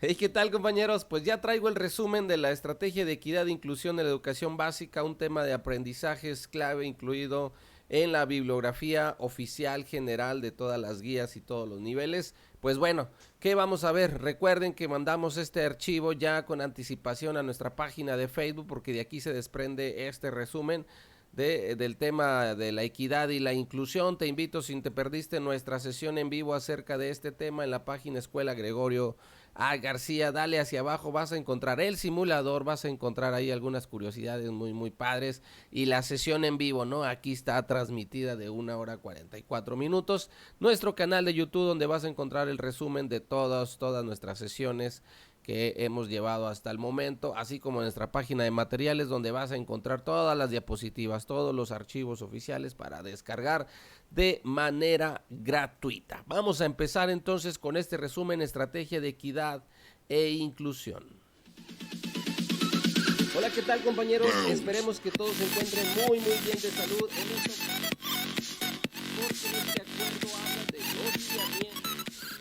Hey, ¿qué tal, compañeros? Pues ya traigo el resumen de la estrategia de equidad e inclusión en la educación básica, un tema de aprendizajes clave incluido en la bibliografía oficial general de todas las guías y todos los niveles. Pues bueno, ¿qué vamos a ver? Recuerden que mandamos este archivo ya con anticipación a nuestra página de Facebook porque de aquí se desprende este resumen del tema de la equidad y la inclusión. Te invito, si te perdiste nuestra sesión en vivo acerca de este tema en la página Escuela Gregorio García, dale hacia abajo, vas a encontrar el simulador, vas a encontrar ahí algunas curiosidades muy padres y la sesión en vivo, ¿no? Aquí está transmitida de 1 hora 44 minutos. Nuestro canal de YouTube donde vas a encontrar el resumen de todas nuestras sesiones que hemos llevado hasta el momento, así como nuestra página de materiales donde vas a encontrar todas las diapositivas, todos los archivos oficiales para descargar de manera gratuita. Vamos a empezar entonces con este resumen, estrategia de equidad e inclusión. Hola, ¿qué tal, compañeros? Esperemos que todos se encuentren muy bien de salud en esta porque este acuerdo habla de los lineamientos.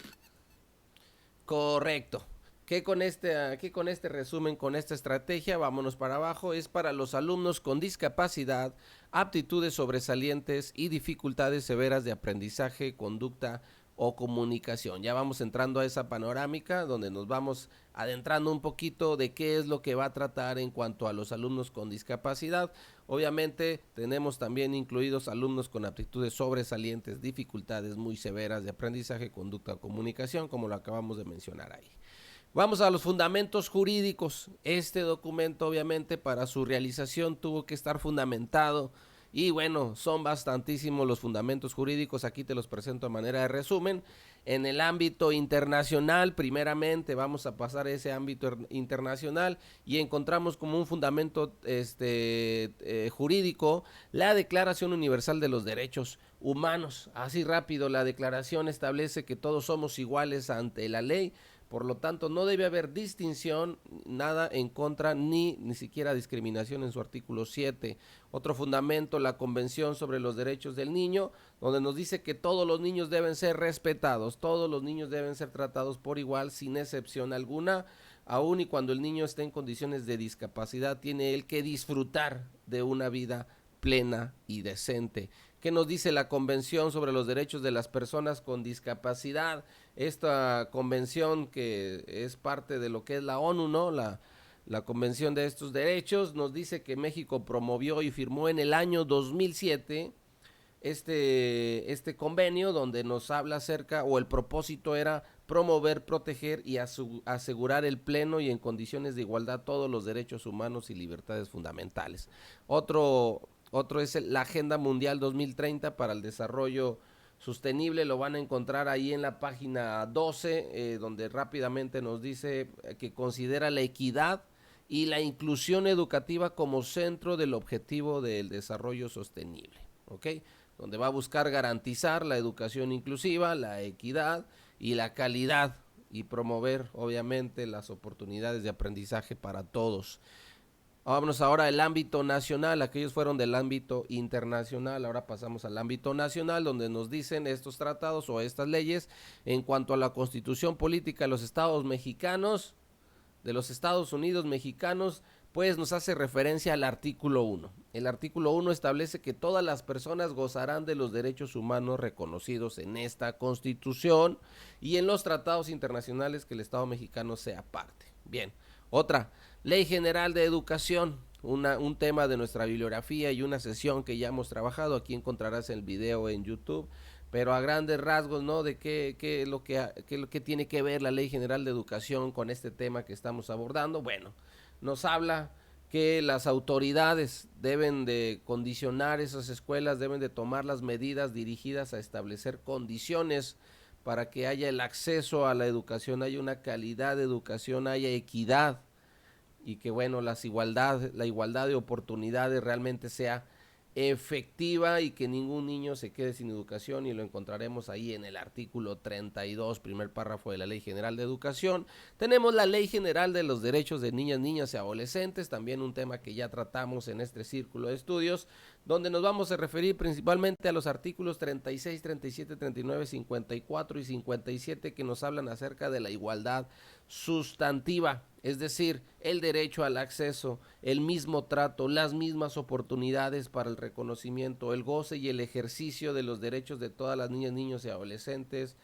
Correcto. ¿Qué con este resumen, con esta estrategia? Vámonos para abajo. Es para los alumnos con discapacidad, aptitudes sobresalientes y dificultades severas de aprendizaje, conducta o comunicación. Ya vamos entrando a esa panorámica donde nos vamos adentrando un poquito de qué es lo que va a tratar en cuanto a los alumnos con discapacidad. Obviamente tenemos también incluidos alumnos con aptitudes sobresalientes, dificultades muy severas de aprendizaje, conducta o comunicación, como lo acabamos de mencionar ahí. Vamos a los fundamentos jurídicos. Este documento, obviamente, para su realización tuvo que estar fundamentado. Y bueno, son bastantísimos los fundamentos jurídicos. Aquí te los presento de manera de resumen. En el ámbito internacional, primeramente, vamos a pasar a ese ámbito internacional y encontramos como un fundamento jurídico la Declaración Universal de los Derechos Humanos. Así rápido, la declaración establece que todos somos iguales ante la ley. Por lo tanto, no debe haber distinción, nada en contra, ni siquiera discriminación en su artículo 7. Otro fundamento, la Convención sobre los Derechos del Niño, donde nos dice que todos los niños deben ser respetados, todos los niños deben ser tratados por igual, sin excepción alguna, aun y cuando el niño esté en condiciones de discapacidad, tiene él que disfrutar de una vida plena y decente. ¿Qué nos dice la Convención sobre los Derechos de las Personas con Discapacidad? Esta convención que es parte de lo que es la ONU, ¿no? La Convención de estos derechos nos dice que México promovió y firmó en el año 2007 este convenio donde nos habla acerca, o el propósito era promover, proteger y asegurar el pleno y en condiciones de igualdad todos los derechos humanos y libertades fundamentales. Otro es la Agenda Mundial 2030 para el Desarrollo Sostenible, lo van a encontrar ahí en la página 12, donde rápidamente nos dice que considera la equidad y la inclusión educativa como centro del objetivo del desarrollo sostenible, ¿ok? Donde va a buscar garantizar la educación inclusiva, la equidad y la calidad y promover, obviamente, las oportunidades de aprendizaje para todos. Vámonos ahora al ámbito nacional, aquellos fueron del ámbito internacional, ahora pasamos al ámbito nacional donde nos dicen estos tratados o estas leyes en cuanto a la constitución política de los estados mexicanos, de los Estados Unidos mexicanos, pues nos hace referencia al artículo 1. El artículo 1 establece que todas las personas gozarán de los derechos humanos reconocidos en esta constitución y en los tratados internacionales que el Estado mexicano sea parte. Bien, otra, Ley General de Educación, un tema de nuestra bibliografía y una sesión que ya hemos trabajado. Aquí encontrarás el video en YouTube, pero a grandes rasgos, ¿no? De qué es lo que tiene que ver la Ley General de Educación con este tema que estamos abordando. Bueno, nos habla que las autoridades deben de condicionar esas escuelas, deben de tomar las medidas dirigidas a establecer condiciones para que haya el acceso a la educación, haya una calidad de educación, haya equidad y que bueno, la igualdad de oportunidades realmente sea efectiva y que ningún niño se quede sin educación, y lo encontraremos ahí en el artículo 32, primer párrafo de la Ley General de Educación. Tenemos la Ley General de los Derechos de Niñas, Niñas y Adolescentes, también un tema que ya tratamos en este círculo de estudios, donde nos vamos a referir principalmente a los artículos 36, 37, 39, 54 y 57 que nos hablan acerca de la igualdad sustantiva, es decir, el derecho al acceso, el mismo trato, las mismas oportunidades para el reconocimiento, el goce y el ejercicio de los derechos de todas las niñas, niños y adolescentes.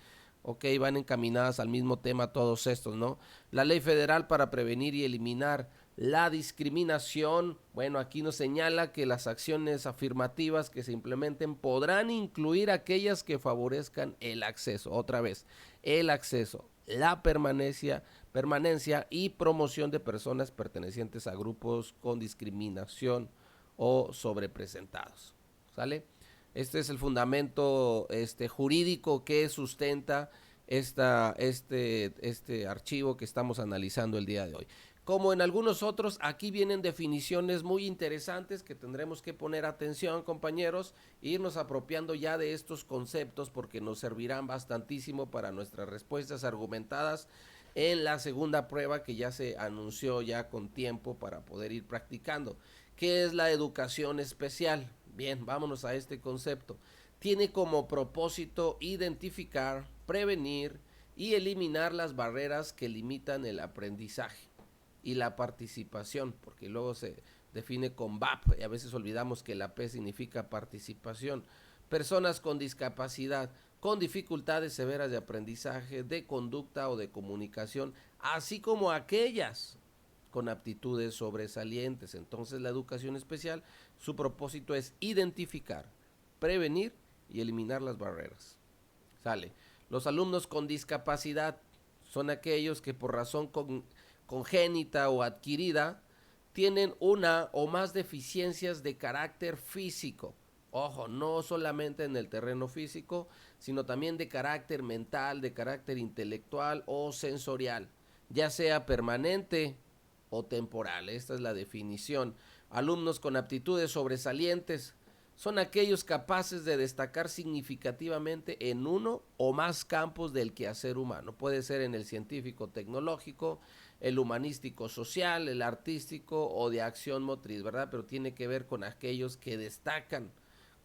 Ok, van encaminadas al mismo tema todos estos, ¿no? La ley federal para prevenir y eliminar la discriminación, bueno, aquí nos señala que las acciones afirmativas que se implementen podrán incluir aquellas que favorezcan el acceso, otra vez, el acceso, la permanencia y promoción de personas pertenecientes a grupos con discriminación o sobrepresentados. ¿Sale? Este es el fundamento jurídico que sustenta este archivo que estamos analizando el día de hoy. Como en algunos otros, aquí vienen definiciones muy interesantes que tendremos que poner atención, compañeros, e irnos apropiando ya de estos conceptos porque nos servirán bastantísimo para nuestras respuestas argumentadas en la segunda prueba que ya se anunció ya con tiempo para poder ir practicando. ¿Qué es la educación especial? Bien, vámonos a este concepto. Tiene como propósito identificar, prevenir y eliminar las barreras que limitan el aprendizaje y la participación, porque luego se define con VAP y a veces olvidamos que la P significa participación. Personas con discapacidad, con dificultades severas de aprendizaje, de conducta o de comunicación, así como aquellas con aptitudes sobresalientes. Entonces la educación especial, su propósito es identificar, prevenir y eliminar las barreras. Sale. Los alumnos con discapacidad son aquellos que por razón congénita o adquirida tienen una o más deficiencias de carácter físico. Ojo, no solamente en el terreno físico, sino también de carácter mental, de carácter intelectual o sensorial, ya sea permanente o temporal. Esta es la definición. Alumnos con aptitudes sobresalientes son aquellos capaces de destacar significativamente en uno o más campos del quehacer humano. Puede ser en el científico tecnológico, el humanístico social, el artístico o de acción motriz, ¿verdad? Pero tiene que ver con aquellos que destacan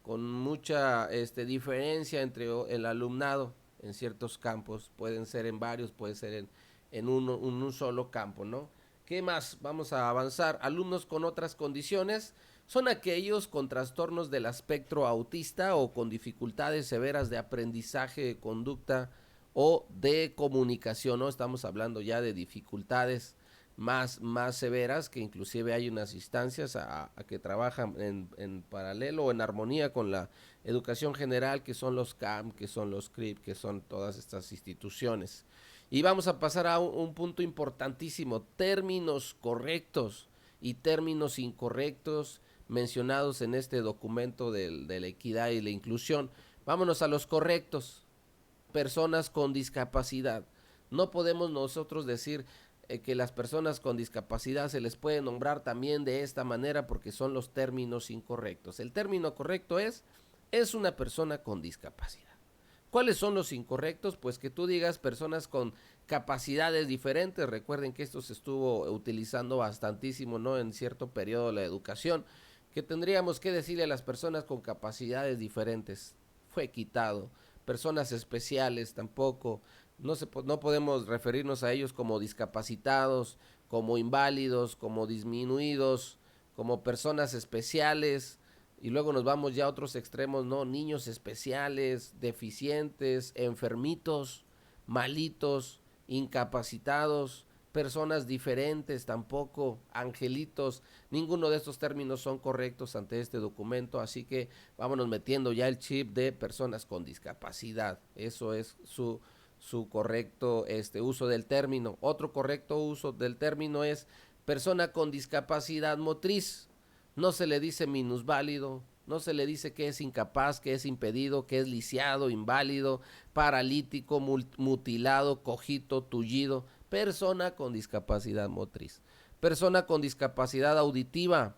con mucha diferencia entre el alumnado en ciertos campos. Pueden ser en varios, puede ser en un solo campo, ¿no? ¿Qué más? Vamos a avanzar. Alumnos con otras condiciones son aquellos con trastornos del espectro autista o con dificultades severas de aprendizaje, de conducta o de comunicación, ¿no? Estamos hablando ya de dificultades más severas, que inclusive hay unas instancias a que trabajan en paralelo o en armonía con la educación general, que son los CAM, que son los CRIP, que son todas estas instituciones. Y vamos a pasar a un punto importantísimo, términos correctos y términos incorrectos mencionados en este documento de la equidad y la inclusión. Vámonos a los correctos. Personas con discapacidad. No podemos nosotros decir que las personas con discapacidad se les puede nombrar también de esta manera porque son los términos incorrectos. El término correcto es una persona con discapacidad. ¿Cuáles son los incorrectos? Pues que tú digas personas con capacidades diferentes. Recuerden que esto se estuvo utilizando bastantísimo, ¿no? En cierto periodo de la educación, que tendríamos que decirle a las personas con capacidades diferentes. Fue quitado. Personas especiales tampoco. No podemos referirnos a ellos como discapacitados, como inválidos, como disminuidos, como personas especiales. Y luego nos vamos ya a otros extremos, ¿no? Niños especiales, deficientes, enfermitos, malitos, incapacitados, personas diferentes tampoco, angelitos. Ninguno de estos términos son correctos ante este documento, así que vámonos metiendo ya el chip de personas con discapacidad. Eso es su correcto uso del término. Otro correcto uso del término es persona con discapacidad motriz. No se le dice minusválido, no se le dice que es incapaz, que es impedido, que es lisiado, inválido, paralítico, mutilado, cojito, tullido. Persona con discapacidad motriz. Persona con discapacidad auditiva.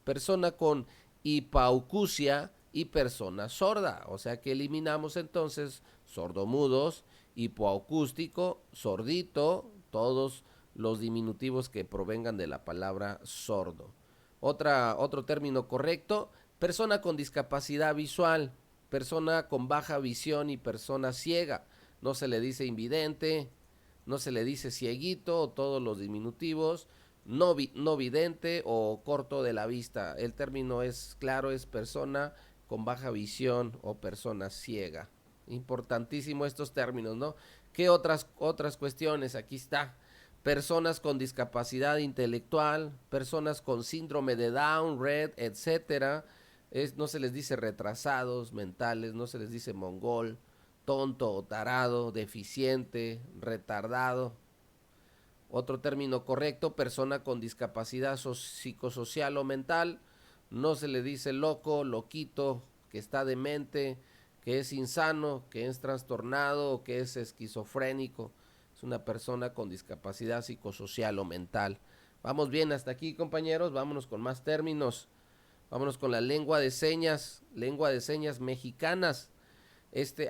Persona con hipaucusia y persona sorda. O sea que eliminamos entonces sordomudos, hipoacústico, sordito, todos los diminutivos que provengan de la palabra sordo. Otro término correcto, Persona con discapacidad visual, persona con baja visión y persona ciega. No se le dice invidente, no se le dice cieguito o todos los diminutivos, no vidente o corto de la vista. El término es claro, es persona con baja visión o persona ciega. Importantísimo estos términos, ¿no? ¿Qué otras cuestiones? Aquí está. Personas con discapacidad intelectual, personas con síndrome de Down, Rett, etcétera. No se les dice retrasados mentales, no se les dice mongol, tonto o tarado, deficiente, retardado. Otro término correcto, persona con discapacidad psicosocial o mental. No se le dice loco, loquito, que está demente, que es insano, que es trastornado o que es esquizofrénico. Es una persona con discapacidad psicosocial o mental. Vamos bien hasta aquí, compañeros. Vámonos con más términos. Vámonos con la lengua de señas mexicanas.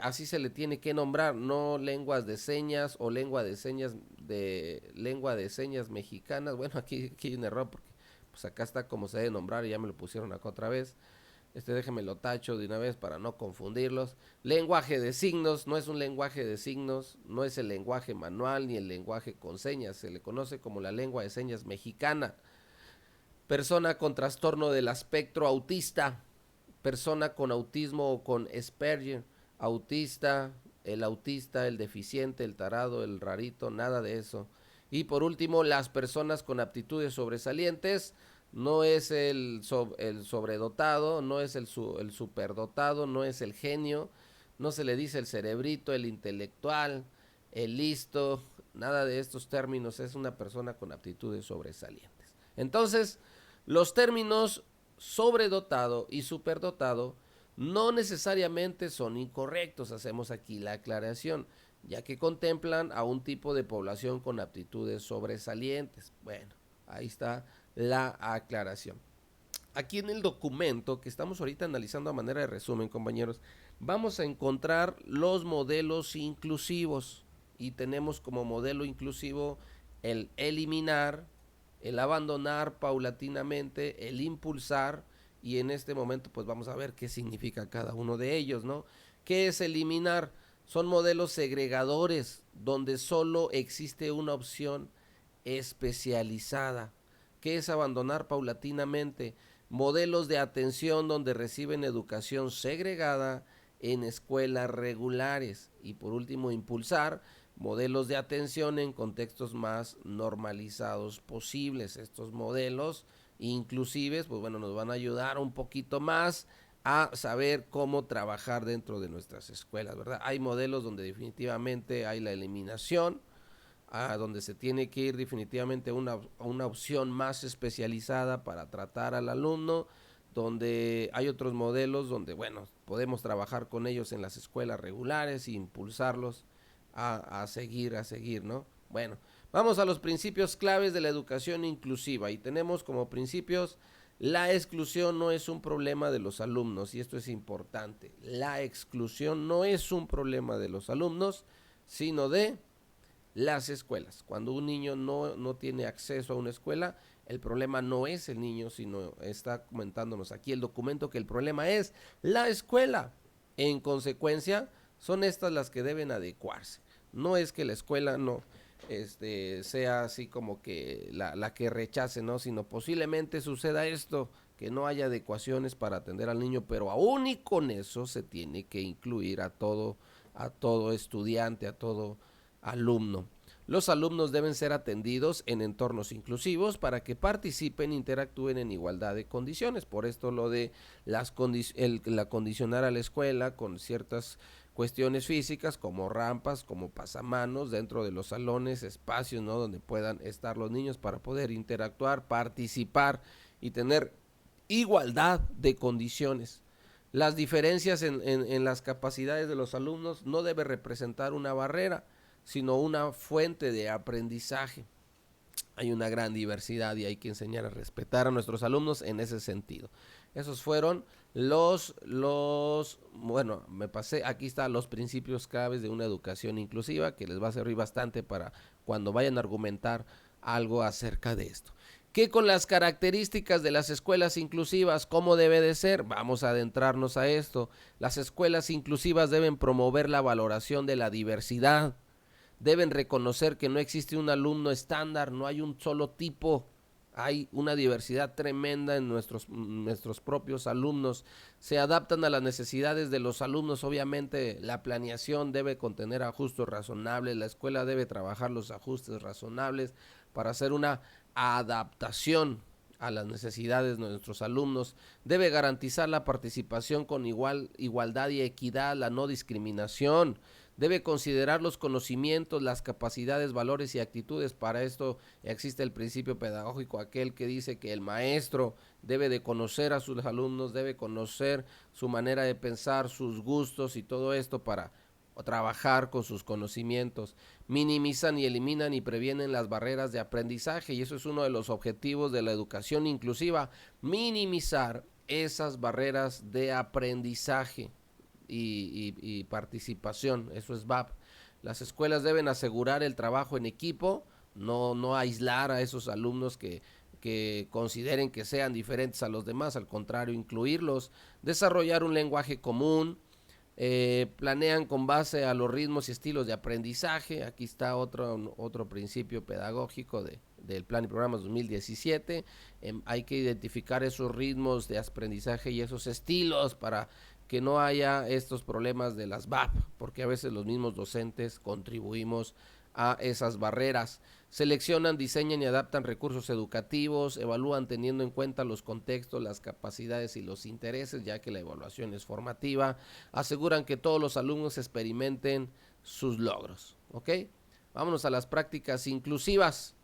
Así se le tiene que nombrar, no lenguas de señas o lengua de señas mexicanas. Bueno, aquí hay un error porque pues acá está como se debe nombrar y ya me lo pusieron acá otra vez. Déjeme lo tacho de una vez para no confundirlos. Lenguaje de signos, no es un lenguaje de signos, no es el lenguaje manual ni el lenguaje con señas, se le conoce como la lengua de señas mexicana. Persona con trastorno del espectro autista, persona con autismo o con Asperger, autista, el deficiente, el tarado, el rarito, nada de eso. Y por último, las personas con aptitudes sobresalientes, no es el sobredotado, no es el superdotado, no es el genio, no se le dice el cerebrito, el intelectual, el listo, nada de estos términos, es una persona con aptitudes sobresalientes. Entonces, los términos sobredotado y superdotado no necesariamente son incorrectos, hacemos aquí la aclaración, ya que contemplan a un tipo de población con aptitudes sobresalientes. Bueno, ahí está la aclaración. Aquí en el documento que estamos ahorita analizando a manera de resumen, compañeros, vamos a encontrar los modelos inclusivos y tenemos como modelo inclusivo el eliminar, el abandonar paulatinamente, el impulsar, y en este momento pues vamos a ver qué significa cada uno de ellos, ¿no? ¿Qué es eliminar? Son modelos segregadores donde solo existe una opción especializada. ¿Qué es abandonar paulatinamente? Modelos de atención donde reciben educación segregada en escuelas regulares. Y por último, impulsar modelos de atención en contextos más normalizados posibles. Estos modelos inclusives, pues bueno, nos van a ayudar un poquito más a saber cómo trabajar dentro de nuestras escuelas, ¿verdad? Hay modelos donde definitivamente hay la eliminación, donde se tiene que ir definitivamente a una opción más especializada para tratar al alumno, donde hay otros modelos donde, bueno, podemos trabajar con ellos en las escuelas regulares e impulsarlos a seguir, ¿no? Bueno, vamos a los principios claves de la educación inclusiva y tenemos como principios: la exclusión no es un problema de los alumnos, y esto es importante. La exclusión no es un problema de los alumnos, sino de las escuelas. Cuando un niño no tiene acceso a una escuela, el problema no es el niño, sino está comentándonos aquí el documento que el problema es la escuela. En consecuencia, son estas las que deben adecuarse. No es que la escuela no sea así como que la que rechace, ¿no? Sino posiblemente suceda esto, que no haya adecuaciones para atender al niño, pero aún y con eso se tiene que incluir a todo estudiante, a todo alumno. Los alumnos deben ser atendidos en entornos inclusivos para que participen e interactúen en igualdad de condiciones. Por esto lo de la condicionar a la escuela con ciertas cuestiones físicas como rampas, como pasamanos dentro de los salones, espacios, ¿no?, donde puedan estar los niños para poder interactuar, participar y tener igualdad de condiciones. Las diferencias en las capacidades de los alumnos no debe representar una barrera, sino una fuente de aprendizaje. Hay una gran diversidad y hay que enseñar a respetar a nuestros alumnos en ese sentido. Esos fueron bueno, me pasé, aquí están los principios claves de una educación inclusiva que les va a servir bastante para cuando vayan a argumentar algo acerca de esto. ¿Qué con las características de las escuelas inclusivas? ¿Cómo debe de ser? Vamos a adentrarnos a esto. Las escuelas inclusivas deben promover la valoración de la diversidad. Deben reconocer que no existe un alumno estándar, no hay un solo tipo. Hay una diversidad tremenda en nuestros propios alumnos. Se adaptan a las necesidades de los alumnos. Obviamente la planeación debe contener ajustes razonables. La escuela debe trabajar los ajustes razonables para hacer una adaptación a las necesidades de nuestros alumnos. Debe garantizar la participación con igualdad y equidad, la no discriminación. Debe considerar los conocimientos, las capacidades, valores y actitudes. Para esto existe el principio pedagógico, aquel que dice que el maestro debe de conocer a sus alumnos, debe conocer su manera de pensar, sus gustos y todo esto para trabajar con sus conocimientos. Minimizan y eliminan y previenen las barreras de aprendizaje, y eso es uno de los objetivos de la educación inclusiva, minimizar esas barreras de aprendizaje y participación. Eso es VAP. Las escuelas deben asegurar el trabajo en equipo, no aislar a esos alumnos que consideren que sean diferentes a los demás, al contrario, incluirlos, desarrollar un lenguaje común. Planean con base a los ritmos y estilos de aprendizaje. Aquí está otro principio pedagógico del Plan y Programas 2017. Hay que identificar esos ritmos de aprendizaje y esos estilos para que no haya estos problemas de las VAP, porque a veces los mismos docentes contribuimos a esas barreras. Seleccionan, diseñan y adaptan recursos educativos, evalúan teniendo en cuenta los contextos, las capacidades y los intereses, ya que la evaluación es formativa, aseguran que todos los alumnos experimenten sus logros, ¿ok? Vámonos a las prácticas inclusivas.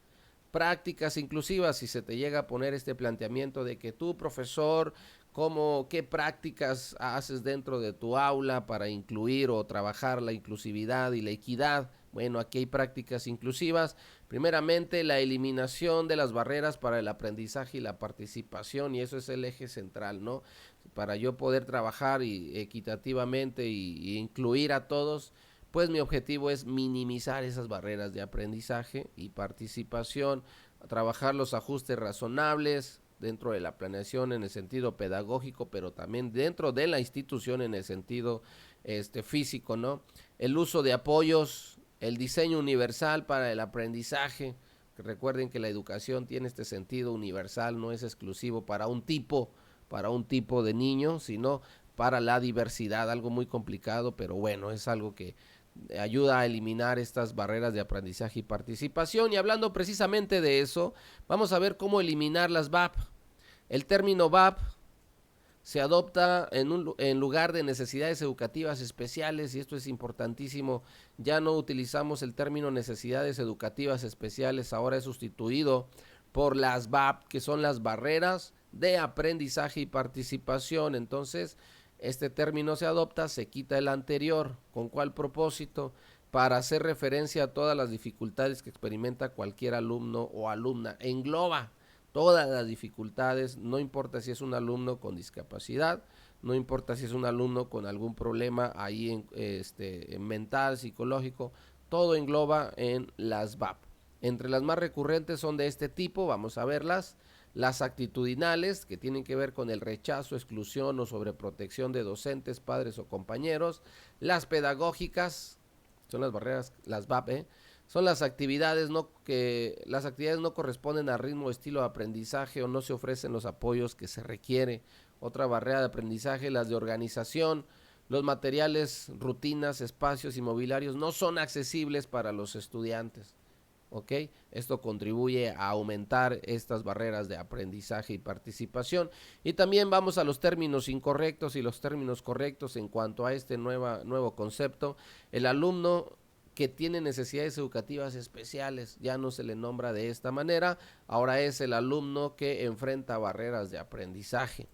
Prácticas inclusivas, si se te llega a poner este planteamiento de que tú, profesor, qué prácticas haces dentro de tu aula para incluir o trabajar la inclusividad y la equidad. Bueno, aquí hay prácticas inclusivas. Primeramente, la eliminación de las barreras para el aprendizaje y la participación, y eso es el eje central, ¿no? Para yo poder trabajar equitativamente y incluir a todos, pues mi objetivo es minimizar esas barreras de aprendizaje y participación, trabajar los ajustes razonables dentro de la planeación en el sentido pedagógico, pero también dentro de la institución en el sentido físico, ¿no? El uso de apoyos, el diseño universal para el aprendizaje. Recuerden que la educación tiene este sentido universal, no es exclusivo para un tipo de niño, sino para la diversidad, algo muy complicado, pero bueno, es algo que ayuda a eliminar estas barreras de aprendizaje y participación. Y hablando precisamente de eso, vamos a ver cómo eliminar las VAP. El término VAP se adopta en lugar de necesidades educativas especiales, y esto es importantísimo. Ya no utilizamos el término necesidades educativas especiales, ahora es sustituido por las VAP, que son las barreras de aprendizaje y participación. Entonces, este término se adopta, se quita el anterior. ¿Con cuál propósito? Para hacer referencia a todas las dificultades que experimenta cualquier alumno o alumna. Engloba todas las dificultades, no importa si es un alumno con discapacidad, no importa si es un alumno con algún problema ahí en mental, psicológico, todo engloba en las VAP. Entre las más recurrentes son de este tipo, vamos a verlas. Las actitudinales, que tienen que ver con el rechazo, exclusión o sobreprotección de docentes, padres o compañeros. Las pedagógicas, son las barreras, las VAP, son las actividades que las actividades no corresponden al ritmo o estilo de aprendizaje o no se ofrecen los apoyos que se requiere. Otra barrera de aprendizaje, las de organización. Los materiales, rutinas, espacios y mobiliarios no son accesibles para los estudiantes. ¿Ok? Esto contribuye a aumentar estas barreras de aprendizaje y participación. Y también vamos a los términos incorrectos y los términos correctos en cuanto a este nuevo concepto. El alumno que tiene necesidades educativas especiales ya no se le nombra de esta manera, ahora es el alumno que enfrenta barreras de aprendizaje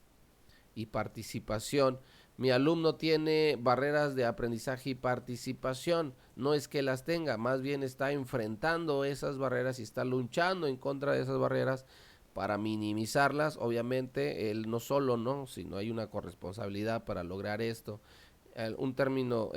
y participación. Mi alumno tiene barreras de aprendizaje y participación, no es que las tenga, más bien está enfrentando esas barreras y está luchando en contra de esas barreras para minimizarlas. Obviamente él no solo, no, sino hay una corresponsabilidad para lograr esto. Un término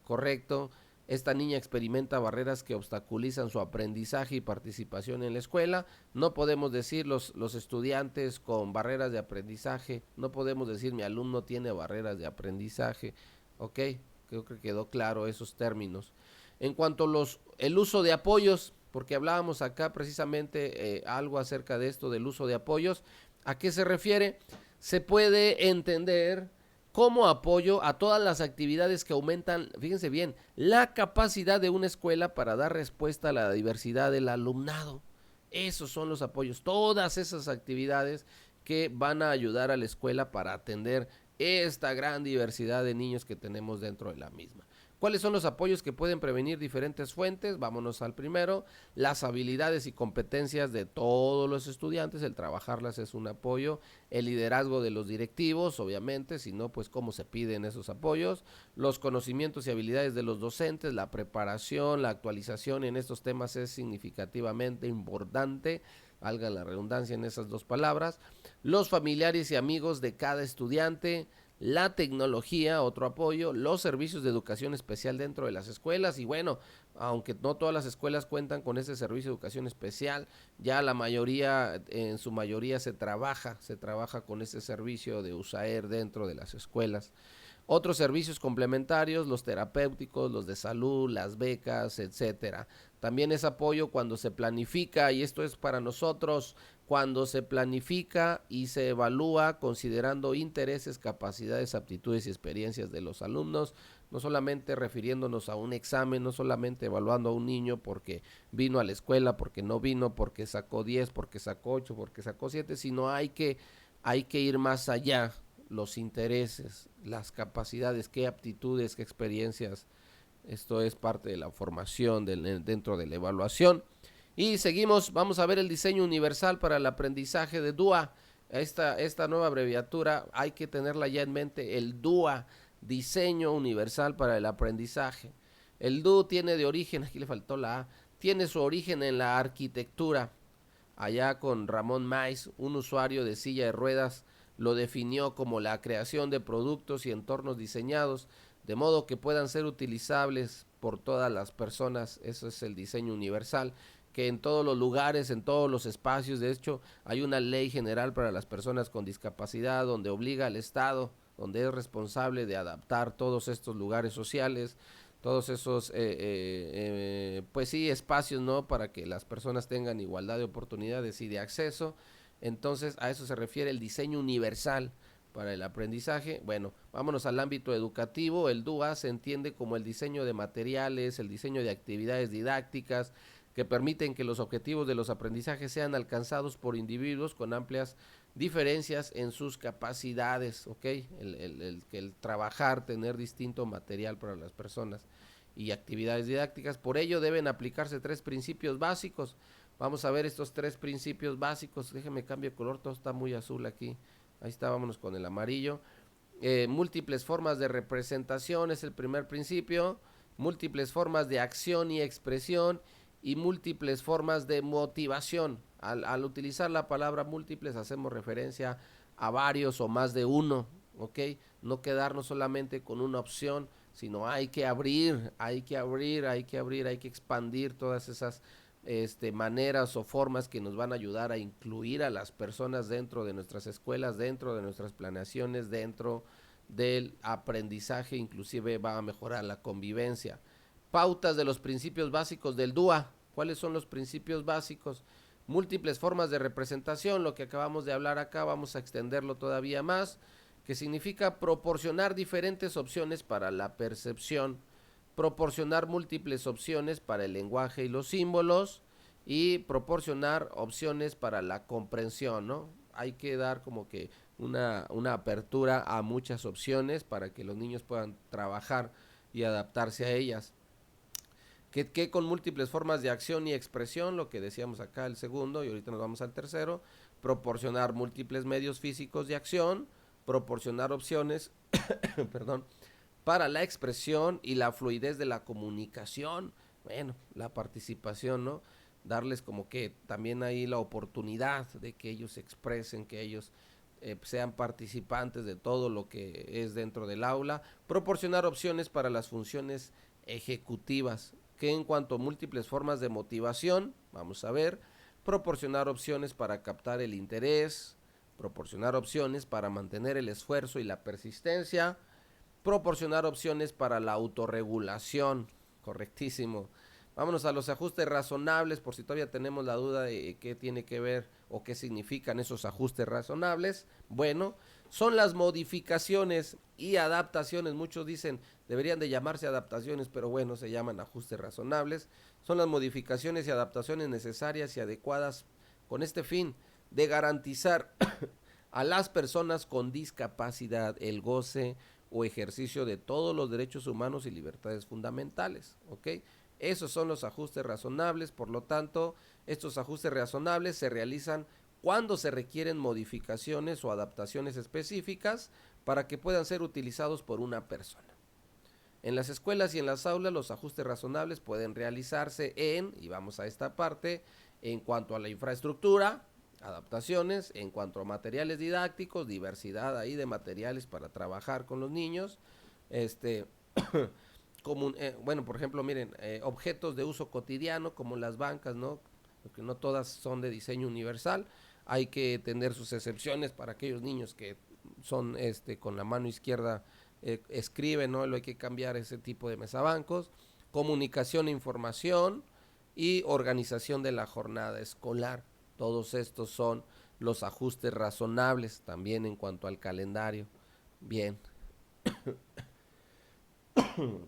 correcto, Esta niña experimenta barreras que obstaculizan su aprendizaje y participación en la escuela. No podemos decir los estudiantes con barreras de aprendizaje, no podemos decir mi alumno tiene barreras de aprendizaje. Ok, creo que quedó claro esos términos. En cuanto a el uso de apoyos, porque hablábamos acá precisamente algo acerca de esto del uso de apoyos, ¿a qué se refiere? Se puede entender como apoyo a todas las actividades que aumentan, fíjense bien, la capacidad de una escuela para dar respuesta a la diversidad del alumnado. Esos son los apoyos, todas esas actividades que van a ayudar a la escuela para atender esta gran diversidad de niños que tenemos dentro de la misma. ¿Cuáles son los apoyos que pueden prevenir diferentes fuentes? Vámonos al primero. Las habilidades y competencias de todos los estudiantes, el trabajarlas es un apoyo. El liderazgo de los directivos, obviamente, si no, pues cómo se piden esos apoyos. Los conocimientos y habilidades de los docentes, la preparación, la actualización en estos temas es significativamente importante, valga la redundancia en esas dos palabras. Los familiares y amigos de cada estudiante, la tecnología, otro apoyo, los servicios de educación especial dentro de las escuelas y bueno, aunque no todas las escuelas cuentan con ese servicio de educación especial, ya la mayoría, en su mayoría se trabaja con ese servicio de USAER dentro de las escuelas. Otros servicios complementarios, los terapéuticos, los de salud, las becas, etcétera. También es apoyo cuando se planifica, y esto es para nosotros, cuando se planifica y se evalúa considerando intereses, capacidades, aptitudes y experiencias de los alumnos, no solamente refiriéndonos a un examen, no solamente evaluando a un niño porque vino a la escuela, porque no vino, porque sacó 10, porque sacó 8, porque sacó 7, sino hay que ir más allá, los intereses, las capacidades, qué aptitudes, qué experiencias. Esto es parte de la formación dentro de la evaluación. Y seguimos, vamos a ver el diseño universal para el aprendizaje de DUA. Esta nueva abreviatura hay que tenerla ya en mente, el DUA, diseño universal para el aprendizaje. El DU tiene de origen, aquí le faltó la A, tiene su origen en la arquitectura. Allá con Ramón Maiz, un usuario de silla de ruedas, lo definió como la creación de productos y entornos diseñados de modo que puedan ser utilizables por todas las personas. Eso es el diseño universal, que en todos los lugares, en todos los espacios, de hecho, hay una ley general para las personas con discapacidad donde obliga al Estado, donde es responsable de adaptar todos estos lugares sociales, todos esos, pues sí, espacios, ¿no? Para que las personas tengan igualdad de oportunidades y de acceso. Entonces, a eso se refiere el diseño universal para el aprendizaje. Bueno, vámonos al ámbito educativo. El DUA se entiende como el diseño de materiales, el diseño de actividades didácticas que permiten que los objetivos de los aprendizajes sean alcanzados por individuos con amplias diferencias en sus capacidades, ¿ok? El trabajar, tener distinto material para las personas y actividades didácticas. Por ello deben aplicarse 3 principios básicos. Vamos a ver estos 3 principios básicos. Déjeme cambio de color, todo está muy azul aquí. Ahí está, vámonos con el amarillo. Múltiples formas de representación es el primer principio. Múltiples formas de acción y expresión y múltiples formas de motivación. Al utilizar la palabra múltiples hacemos referencia a varios o más de uno, ¿ok? No quedarnos solamente con una opción, sino hay que abrir, hay que expandir todas esas maneras o formas que nos van a ayudar a incluir a las personas dentro de nuestras escuelas, dentro de nuestras planeaciones, dentro del aprendizaje, inclusive va a mejorar la convivencia. Pautas de los principios básicos del DUA. ¿Cuáles son los principios básicos? Múltiples formas de representación, lo que acabamos de hablar acá, vamos a extenderlo todavía más, que significa proporcionar diferentes opciones para la percepción, proporcionar múltiples opciones para el lenguaje y los símbolos y proporcionar opciones para la comprensión, ¿no? Hay que dar como que una apertura a muchas opciones para que los niños puedan trabajar y adaptarse a ellas. Que con múltiples formas de acción y expresión, lo que decíamos acá el segundo y ahorita nos vamos al tercero, proporcionar múltiples medios físicos de acción, proporcionar opciones, perdón, para la expresión y la fluidez de la comunicación, bueno, la participación, ¿no? Darles como que también ahí la oportunidad de que ellos se expresen, que ellos sean participantes de todo lo que es dentro del aula, proporcionar opciones para las funciones ejecutivas, que en cuanto a múltiples formas de motivación, vamos a ver, proporcionar opciones para captar el interés, proporcionar opciones para mantener el esfuerzo y la persistencia, proporcionar opciones para la autorregulación, correctísimo. Vámonos a los ajustes razonables, por si todavía tenemos la duda de qué tiene que ver o qué significan esos ajustes razonables. Bueno, son las modificaciones y adaptaciones. Muchos dicen deberían de llamarse adaptaciones, pero bueno, se llaman ajustes razonables. Son las modificaciones y adaptaciones necesarias y adecuadas con este fin de garantizar a las personas con discapacidad el goce o ejercicio de todos los derechos humanos y libertades fundamentales, ¿ok? Esos son los ajustes razonables, por lo tanto, estos ajustes razonables se realizan cuando se requieren modificaciones o adaptaciones específicas para que puedan ser utilizados por una persona. En las escuelas y en las aulas los ajustes razonables pueden realizarse y vamos a esta parte, en cuanto a la infraestructura, adaptaciones, en cuanto a materiales didácticos, diversidad ahí de materiales para trabajar con los niños, bueno, por ejemplo, miren, objetos de uso cotidiano como las bancas, ¿no? Porque no todas son de diseño universal, hay que tener sus excepciones para aquellos niños que son con la mano izquierda escriben, ¿no? Lo hay que cambiar ese tipo de mesabancos, comunicación e información y organización de la jornada escolar. Todos estos son los ajustes razonables también en cuanto al calendario. Bien.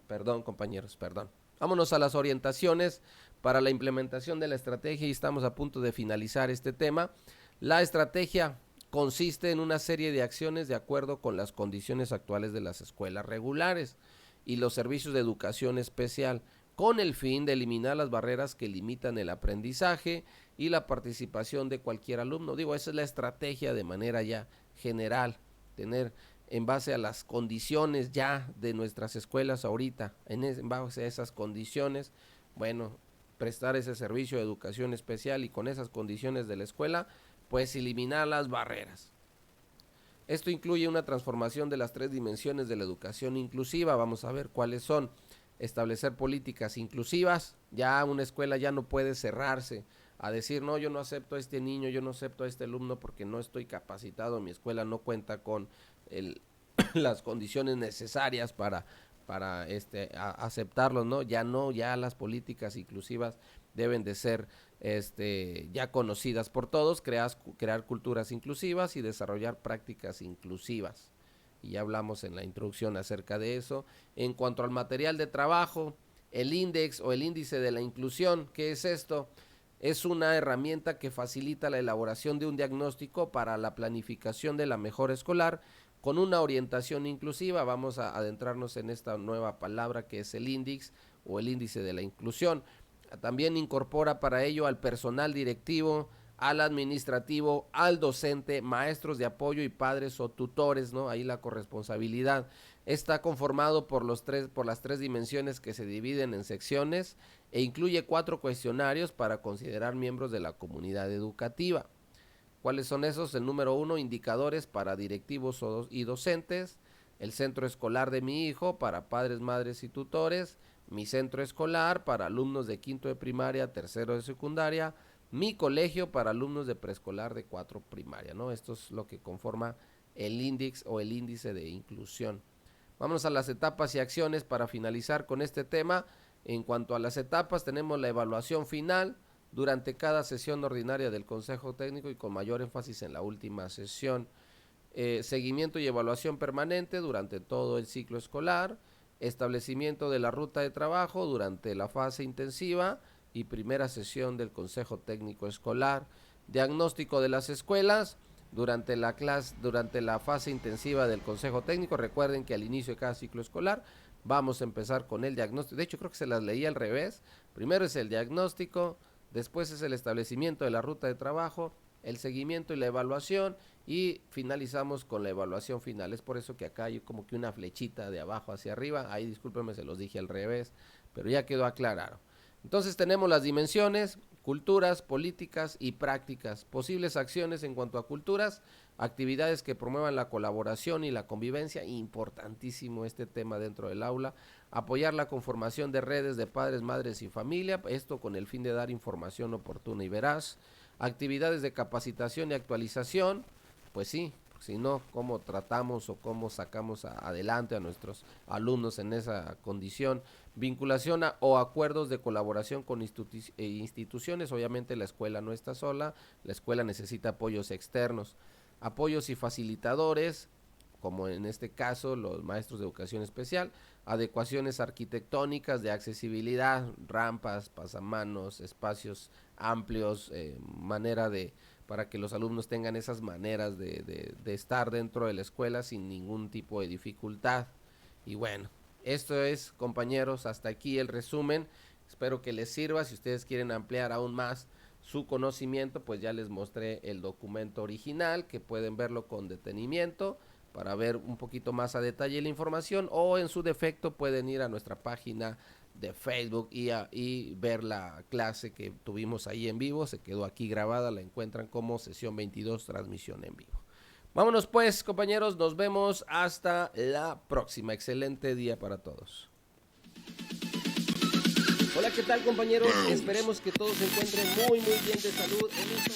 Perdón, compañeros, perdón. Vámonos a las orientaciones para la implementación de la estrategia y estamos a punto de finalizar este tema. La estrategia consiste en una serie de acciones de acuerdo con las condiciones actuales de las escuelas regulares y los servicios de educación especial, con el fin de eliminar las barreras que limitan el aprendizaje y la participación de cualquier alumno. Digo, esa es la estrategia de manera ya general, tener en base a las condiciones ya de nuestras escuelas ahorita, en base a esas condiciones, bueno, prestar ese servicio de educación especial y con esas condiciones de la escuela, pues eliminar las barreras. Esto incluye una transformación de las 3 dimensiones de la educación inclusiva. Vamos a ver cuáles son. Establecer políticas inclusivas. Ya una escuela ya no puede cerrarse a decir, no, yo no acepto a este niño, yo no acepto a este alumno porque no estoy capacitado, mi escuela no cuenta con las condiciones necesarias para aceptarlos, ¿no? Ya las políticas inclusivas deben de ser ya conocidas por todos, crear culturas inclusivas y desarrollar prácticas inclusivas. Y ya hablamos en la introducción acerca de eso. En cuanto al material de trabajo, el índice o el índice de la inclusión, ¿qué es esto? Es una herramienta que facilita la elaboración de un diagnóstico para la planificación de la mejora escolar con una orientación inclusiva. Vamos a adentrarnos en esta nueva palabra que es el índice o el índice de la inclusión. También incorpora para ello al personal directivo, al administrativo, al docente, maestros de apoyo y padres o tutores, ¿no? Ahí la corresponsabilidad. Está conformado por las 3 dimensiones que se dividen en secciones e incluye 4 cuestionarios para considerar miembros de la comunidad educativa. ¿Cuáles son esos? El número 1, indicadores para directivos y docentes, el centro escolar de mi hijo para padres, madres y tutores, mi centro escolar para alumnos de quinto de primaria, tercero de secundaria, mi colegio para alumnos de preescolar de 4 primaria, ¿no? Esto es lo que conforma el índice o el índice de inclusión. Vamos a las etapas y acciones para finalizar con este tema. En cuanto a las etapas, tenemos la evaluación final durante cada sesión ordinaria del Consejo Técnico y con mayor énfasis en la última sesión. Seguimiento y evaluación permanente durante todo el ciclo escolar, establecimiento de la ruta de trabajo durante la fase intensiva y primera sesión del Consejo Técnico Escolar, diagnóstico de las escuelas durante la fase intensiva del Consejo Técnico. Recuerden que al inicio de cada ciclo escolar vamos a empezar con el diagnóstico. De hecho, creo que se las leí al revés. Primero es el diagnóstico, después es el establecimiento de la ruta de trabajo, el seguimiento y la evaluación, y finalizamos con la evaluación final. Es por eso que acá hay como que una flechita de abajo hacia arriba. Ahí discúlpenme, se los dije al revés, pero ya quedó aclarado. Entonces tenemos las dimensiones, culturas, políticas y prácticas. Posibles acciones en cuanto a culturas. Actividades que promuevan la colaboración y la convivencia, importantísimo este tema dentro del aula. Apoyar la conformación de redes de padres, madres y familia, esto con el fin de dar información oportuna y veraz. Actividades de capacitación y actualización, pues sí, si no, cómo tratamos o cómo sacamos adelante a nuestros alumnos en esa condición. Vinculación o acuerdos de colaboración con instituciones, obviamente la escuela no está sola, la escuela necesita apoyos externos. Apoyos y facilitadores, como en este caso los maestros de educación especial, adecuaciones arquitectónicas de accesibilidad, rampas, pasamanos, espacios amplios, manera de para que los alumnos tengan esas maneras de estar dentro de la escuela sin ningún tipo de dificultad. Y bueno, esto es, compañeros, hasta aquí el resumen. Espero que les sirva. Si ustedes quieren ampliar aún más su conocimiento, pues ya les mostré el documento original, que pueden verlo con detenimiento para ver un poquito más a detalle la información, o en su defecto pueden ir a nuestra página de Facebook y ver la clase que tuvimos ahí en vivo. Se quedó aquí grabada, la encuentran como sesión 22, transmisión en vivo. Vámonos pues, compañeros, nos vemos hasta la próxima. Excelente día para todos. Hola, ¿qué tal, compañeros? Esperemos que todos se encuentren muy bien de salud en esta